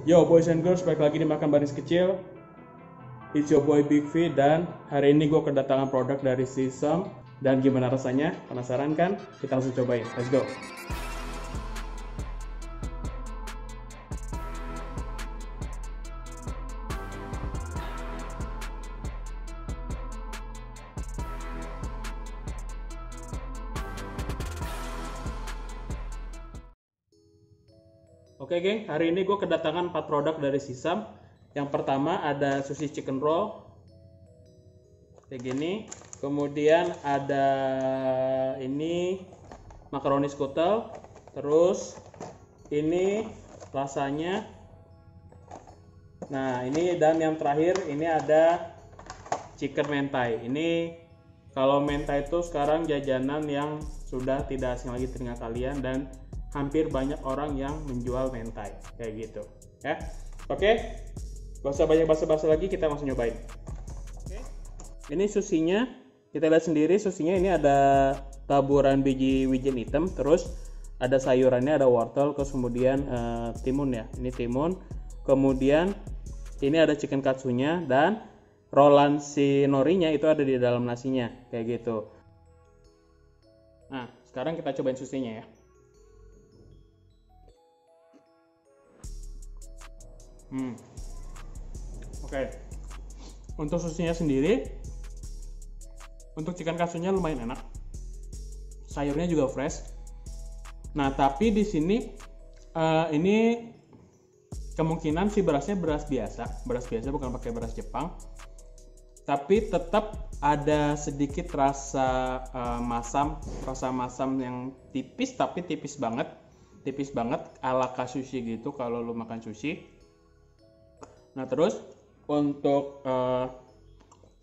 Yo boys and girls, balik lagi di Makan Baris Kecil. It's your boy Big V, dan hari ini gue kedatangan produk dari Sisam. Dan gimana rasanya? Penasaran kan? Kita langsung cobain, let's go. Oke geng, hari ini gue kedatangan 4 produk dari Sisam. Yang pertama ada sushi chicken roll kayak gini. Kemudian ada ini makaroni skutel. Terus ini rasanya. Nah ini, dan yang terakhir ini ada chicken mentai. Ini kalau mentai itu sekarang jajanan yang sudah tidak asing lagi telinga kalian, dan hampir banyak orang yang menjual mentai kayak gitu ya. Oke, gak usah banyak basa-basi lagi, kita langsung nyobain. Oke. Ini susinya, kita lihat sendiri. Susinya ini ada taburan biji wijen hitam, terus ada sayurannya, ada wortel, terus kemudian timun ya, ini timun. Kemudian ini ada chicken katsunya, dan rollan si norinya itu ada di dalam nasinya kayak gitu. Nah sekarang kita cobain susinya ya. Oke. Untuk susinya sendiri, untuk chicken katsunya lumayan enak. Sayurnya juga fresh. Nah, tapi di sini ini kemungkinan si berasnya beras biasa bukan pakai beras Jepang. Tapi tetap ada sedikit rasa masam yang tipis, tapi tipis banget ala sushi gitu kalau lu makan sushi. Nah terus untuk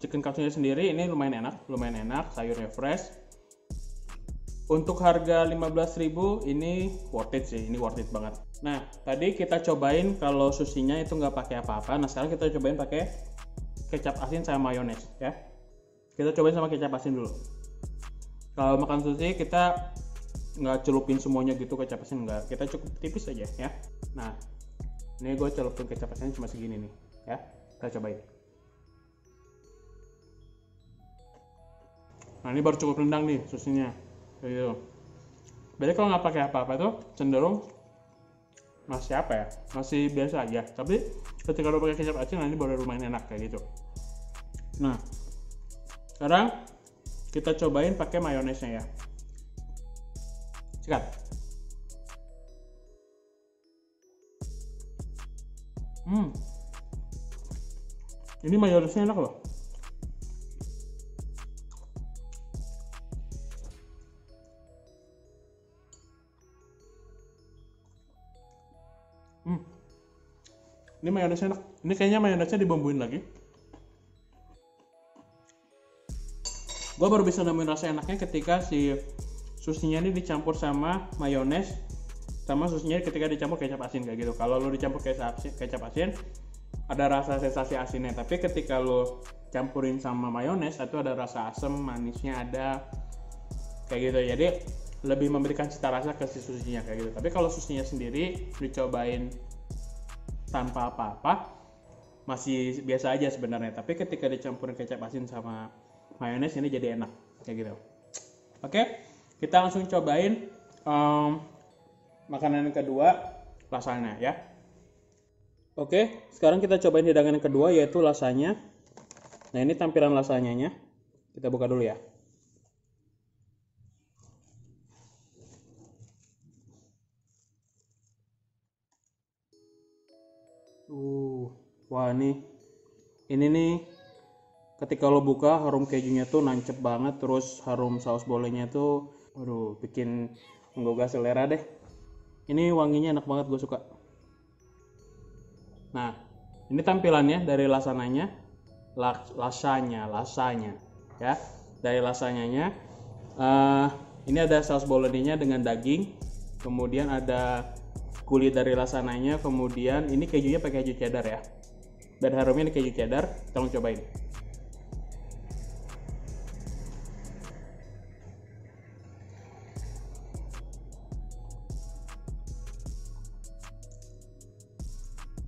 chicken katsunya sendiri ini lumayan enak, sayurnya fresh. Untuk harga 15.000 ini worth it banget. Nah tadi kita cobain kalau sushinya itu nggak pakai apa-apa. Nah sekarang kita cobain pakai kecap asin sama mayones ya. Kita cobain sama kecap asin dulu. Kalau makan sushi kita nggak celupin semuanya gitu kecap asin, nggak, kita cukup tipis aja ya. Nah ini gue celupin kecap asinnya cuma segini nih ya, kita cobain. Nah ini baru cukup rendang nih susinya kayak gitu. Berarti kalau nggak pakai apa-apa tuh cenderung masih biasa aja, tapi ketika lo pakai kecap asin, nah ini baru lumayan enak kayak gitu. Nah sekarang kita cobain pakai mayonesnya ya. Sikat. Ini mayonesnya enak loh. Ini mayonesnya enak. Ini kayaknya mayonesnya dibumbuin lagi. Gue baru bisa nemuin rasa enaknya ketika si susinya ini dicampur sama mayones, sama susinya ketika dicampur kecap asin kayak gitu. Kalau lo dicampur kecap asin, ada rasa sensasi asinnya, tapi ketika lo campurin sama mayones itu ada rasa asam manisnya ada kayak gitu. Jadi lebih memberikan cita rasa ke si susinya kayak gitu. Tapi kalau susinya sendiri dicobain tanpa apa-apa masih biasa aja sebenarnya, tapi ketika dicampurin kecap asin sama mayones ini jadi enak kayak gitu. Oke, kita langsung cobain makanan yang kedua, lasanya ya. Oke, sekarang kita cobain hidangan yang kedua, yaitu lasanya. Nah ini tampilan lasanyanya, kita buka dulu ya. Wah ini nih ketika lo buka, harum kejunya tuh nancep banget, terus harum saus bolenya tuh, waduh, bikin menggugah selera deh. Ini wanginya enak banget, gue suka. Nah, ini tampilannya dari lasanya ya. Dari lasanyanya, ini ada saus bolognese dengan daging, kemudian ada kulit dari lasanya, kemudian ini kejunya pakai keju cheddar ya. Dan harumnya ini keju cheddar, tolong cobain.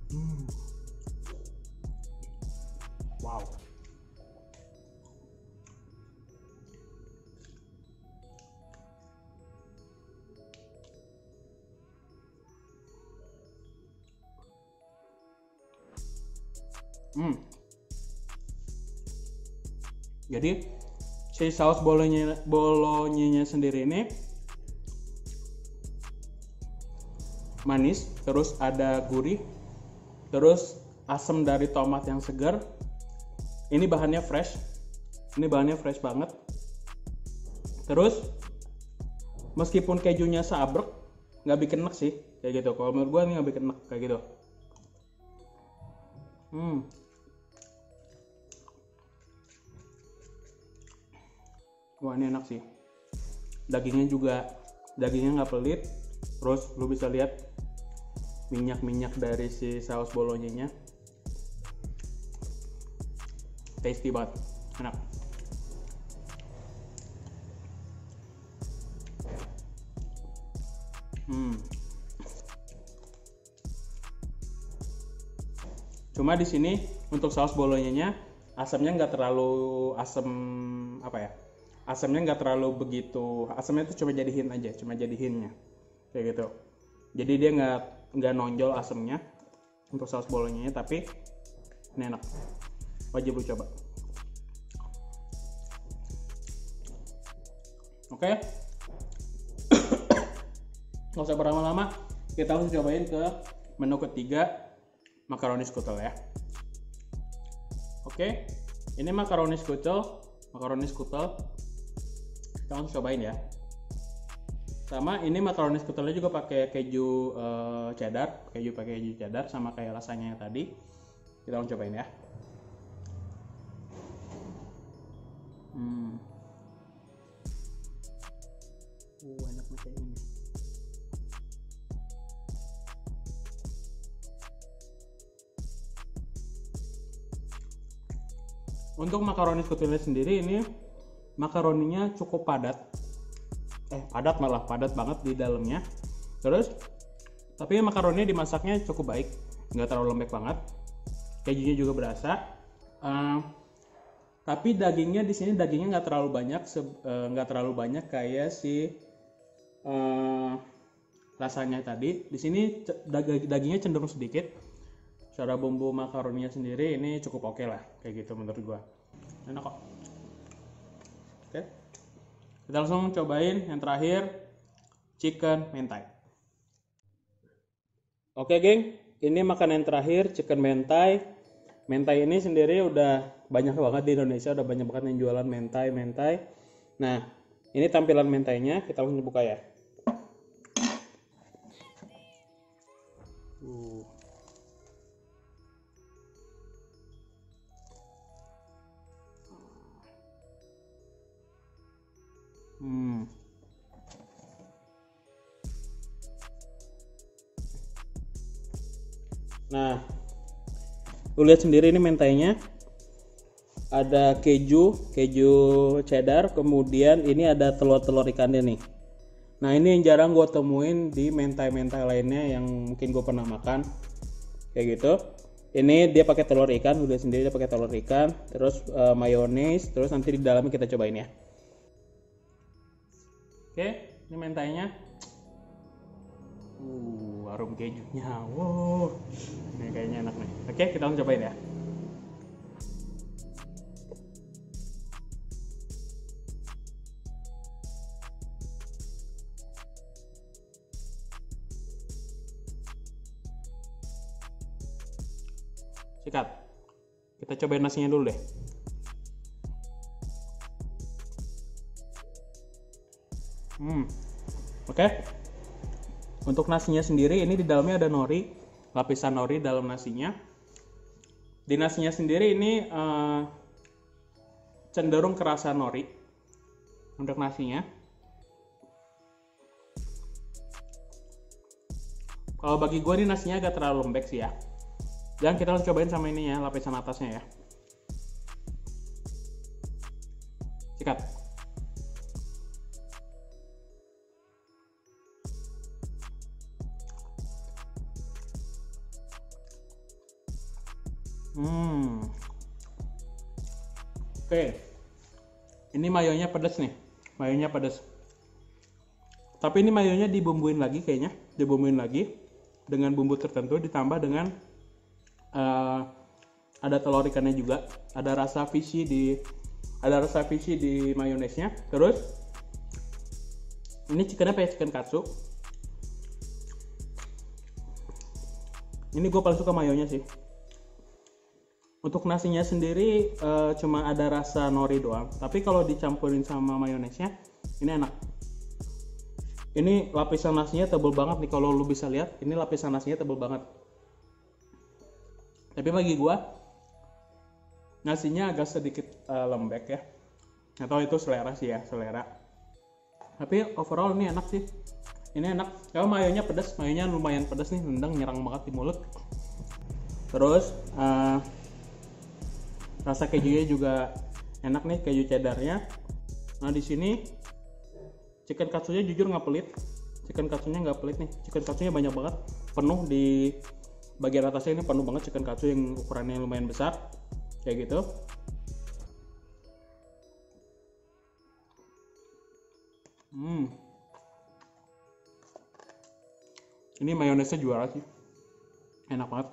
Hmm. Wow. Hmm. Jadi si saus bolognanya sendiri ini manis, terus ada gurih, terus asam dari tomat yang segar. Ini bahannya fresh. Ini bahannya fresh banget. Terus meskipun kejunya seabrek, nggak bikin enak sih kayak gitu. Kalau menurut gue ini nggak bikin enak kayak gitu. Wah, ini enak sih. Dagingnya nggak pelit. Terus lu bisa lihat minyak dari si saus bolognanya. Tasty banget, enak. Cuma di sini untuk saus bolognanya asamnya nggak terlalu asam, apa ya? Asamnya nggak terlalu begitu. Asamnya itu cuma jadi hint aja, cuma jadi hintnya kayak gitu. Jadi dia nggak nonjol asamnya untuk saus bolognanya, tapi ini enak. Wajib lu coba. Oke. Nggak usah berlama-lama, kita langsung cobain ke menu ketiga, makaroni skutel ya. Oke, ini makaroni skutel. Kita langsung cobain ya. Sama ini makaroni skutelnya juga pakai keju cheddar, sama kayak rasanya yang tadi. Kita langsung cobain ya. Enak macam ini. Untuk makaroni skutelnya sendiri, ini makaroninya cukup padat. Padat banget di dalamnya. Terus tapi makaroninya dimasaknya cukup baik, nggak terlalu lembek banget. Kejunya juga berasa. Tapi dagingnya di sini nggak terlalu banyak kayak si rasanya tadi. Di sini dagingnya cenderung sedikit. Secara bumbu makaroninya sendiri ini cukup oke lah, kayak gitu menurut gua. Enak kok. Oke. Kita langsung cobain yang terakhir, chicken mentai. Oke, geng. Ini makanan terakhir, chicken mentai. Mentai ini sendiri udah banyak banget di Indonesia, udah banyak banget yang jualan mentai. Nah, ini tampilan mentainya, kita langsung buka ya. Nah, lu lihat sendiri ini mentainya. Ada keju cheddar, kemudian ini ada telur ikannya nih. Nah, ini yang jarang gue temuin di mentai lainnya yang mungkin gue pernah makan kayak gitu. Ini dia pakai telur ikan, udah sendiri dia pakai telur ikan, terus mayones, terus nanti di dalamnya kita cobain ya. Oke, ini mentainya. Harum kejunya. Wow. Ini kayaknya enak nih. Oke, kita langsung cobain ya. Sikat. Kita cobain nasinya dulu deh. Oke. Untuk nasinya sendiri ini di dalamnya ada nori, lapisan nori dalam nasinya. Di nasinya sendiri ini cenderung kerasa nori untuk nasinya. Kalau bagi gue ini nasinya agak terlalu lembek sih ya. Dan kita harus cobain sama ini ya, lapisan atasnya ya. Sikat. Oke. Ini mayonya pedas nih. Mayonya pedas. Tapi ini mayonya dibumbuin lagi kayaknya. Dibumbuin lagi dengan bumbu tertentu ditambah dengan ada telur ikannya juga. Ada rasa fishy di mayonesnya. Terus ini chickennya kayak chicken katsu. Ini gue paling suka mayonya sih. Untuk nasinya sendiri cuma ada rasa nori doang. Tapi kalau dicampurin sama mayonesnya, ini enak. Ini lapisan nasinya tebel banget nih, kalau lu bisa lihat. Ini lapisan nasinya tebel banget. Tapi bagi gue, nasinya agak sedikit lembek ya. Atau itu selera sih ya, selera. Tapi overall ini enak sih. Ini enak. Kalau mayonya pedas, mayonya lumayan pedas nih, nendang nyerang banget di mulut. Terus rasa kejunya juga enak nih, keju cheddarnya. Nah di sini chicken katsunya jujur nggak pelit. Chicken katsunya nggak pelit nih. Chicken katsunya banyak banget, penuh di bagian atasnya ini penuh banget chicken katsu yang ukurannya lumayan besar, kayak gitu. Ini mayonesnya juara sih, enak banget.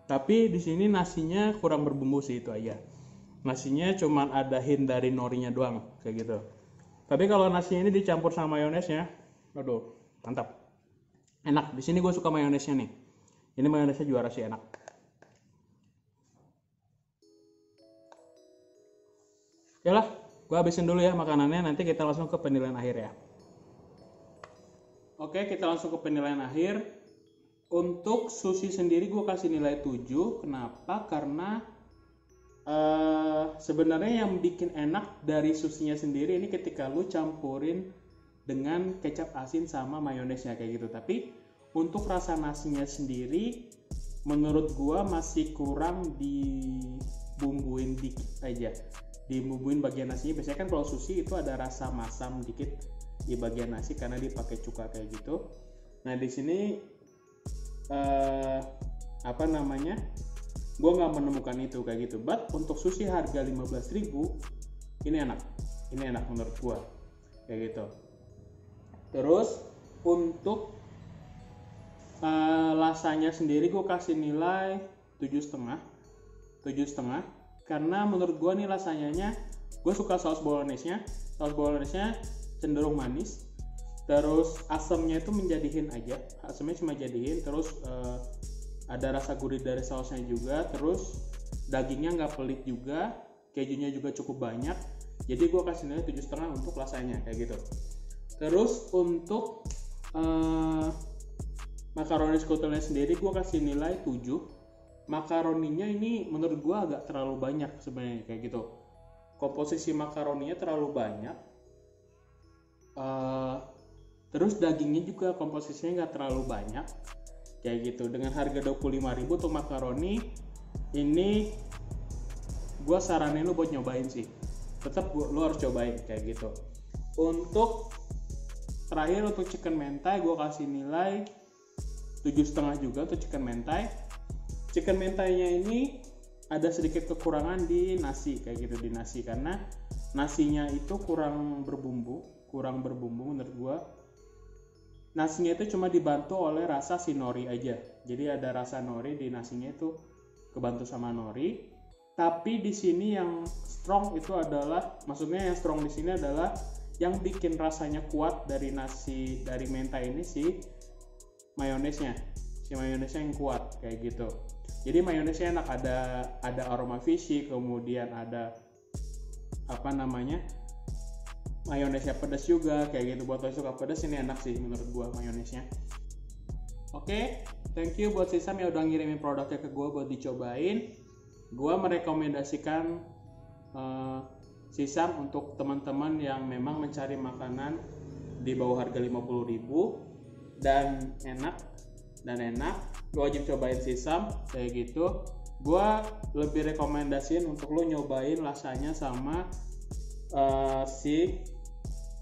Tapi di sini nasinya kurang berbumbu sih, itu aja. Nasinya cuma ada hint dari norinya doang, kayak gitu. Tapi kalau nasinya ini dicampur sama mayonesnya, aduh, mantap. Enak. Di sini gue suka mayonesnya nih. Ini mayonesnya juara sih, enak. Oke lah, gue habisin dulu ya makanannya. Nanti kita langsung ke penilaian akhir ya. Oke, kita langsung ke penilaian akhir. Untuk sushi sendiri gue kasih nilai 7. Kenapa? Karena sebenarnya yang bikin enak dari sushinya sendiri ini ketika lu campurin dengan kecap asin sama mayonesnya kayak gitu. Tapi untuk rasa nasinya sendiri menurut gue masih kurang dibumbuin dikit aja. Dibumbuin bagian nasinya. Biasanya kan kalau sushi itu ada rasa masam dikit di bagian nasi karena dipakai cuka kayak gitu. Nah di sini gue nggak menemukan itu kayak gitu. But untuk sushi harga 15.000 ini enak menurut gue kayak gitu. Terus untuk rasanya sendiri gue kasih nilai 7,5 karena menurut gue nih rasanya gue suka saus bolognese-nya cenderung manis. Terus asamnya itu menjadi hint aja, asamnya cuma jadi hint. Terus ada rasa gurih dari sausnya juga. Terus dagingnya nggak pelit juga, kejunya juga cukup banyak. Jadi gue kasih nilai 7,5 untuk rasanya kayak gitu. Terus untuk makaroni skutelnya sendiri gue kasih nilai 7. Makaroninya ini menurut gue agak terlalu banyak sebenarnya kayak gitu. Komposisi makaroninya terlalu banyak. Terus dagingnya juga komposisinya nggak terlalu banyak kayak gitu. Dengan harga 25.000 untuk makaroni ini gue saranin lu buat nyobain sih. Tetap lu harus cobain kayak gitu. Untuk terakhir untuk chicken mentai gue kasih nilai 7,5 juga untuk chicken mentai. Chicken mentainya ini ada sedikit kekurangan di nasi kayak gitu, di nasi karena nasinya itu kurang berbumbu menurut gue. Nasinya itu cuma dibantu oleh rasa si nori aja. Jadi ada rasa nori di nasinya itu kebantu sama nori. Tapi di sini yang strong itu adalah, maksudnya yang strong di sini adalah yang bikin rasanya kuat dari nasi dari mentai ini si mayonesnya. Si mayonesnya yang kuat kayak gitu. Jadi mayonesnya enak, ada aroma fishy, kemudian ada mayonesnya pedas juga kayak gitu. Buat lo suka pedas ini enak sih menurut gua mayonesnya. Oke, thank you buat Sisam yang udah ngirimin produknya ke gua buat dicobain. Gua merekomendasikan Sisam untuk teman-teman yang memang mencari makanan di bawah harga 50.000 dan enak. Lo wajib cobain Sisam kayak gitu. Gua lebih rekomendasiin untuk lo nyobain rasanya sama si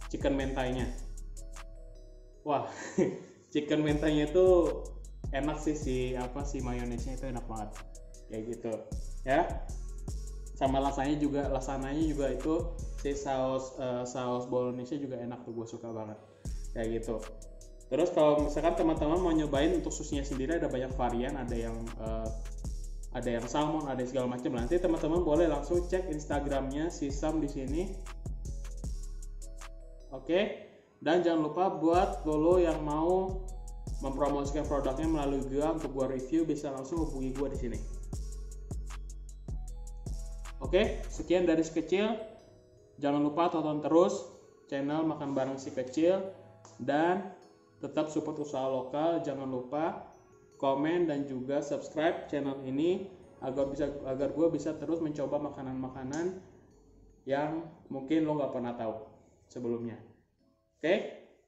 chicken mentainya. Wah, chicken mentainya itu enak sih, si mayonesnya itu enak banget. kayak gitu ya. Sama lasananya juga itu si saus bolognese juga enak tuh, gue suka banget kayak gitu. Terus kalau misalkan teman-teman mau nyobain untuk susinya sendiri, ada banyak varian, ada yang salmon, ada yang segala macam. Nanti teman-teman boleh langsung cek Instagramnya si Sam di sini. Oke. Dan jangan lupa buat lo yang mau mempromosikan produknya melalui gue untuk gue review, bisa langsung hubungi gue di sini. Oke, sekian dari si kecil. Jangan lupa tonton terus channel Makan Bareng Si Kecil dan tetap support usaha lokal. Jangan lupa komen dan juga subscribe channel ini agar gue bisa terus mencoba makanan-makanan yang mungkin lo nggak pernah tahu sebelumnya. Oke,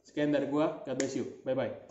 sekian dari gue. God bless you. Bye bye.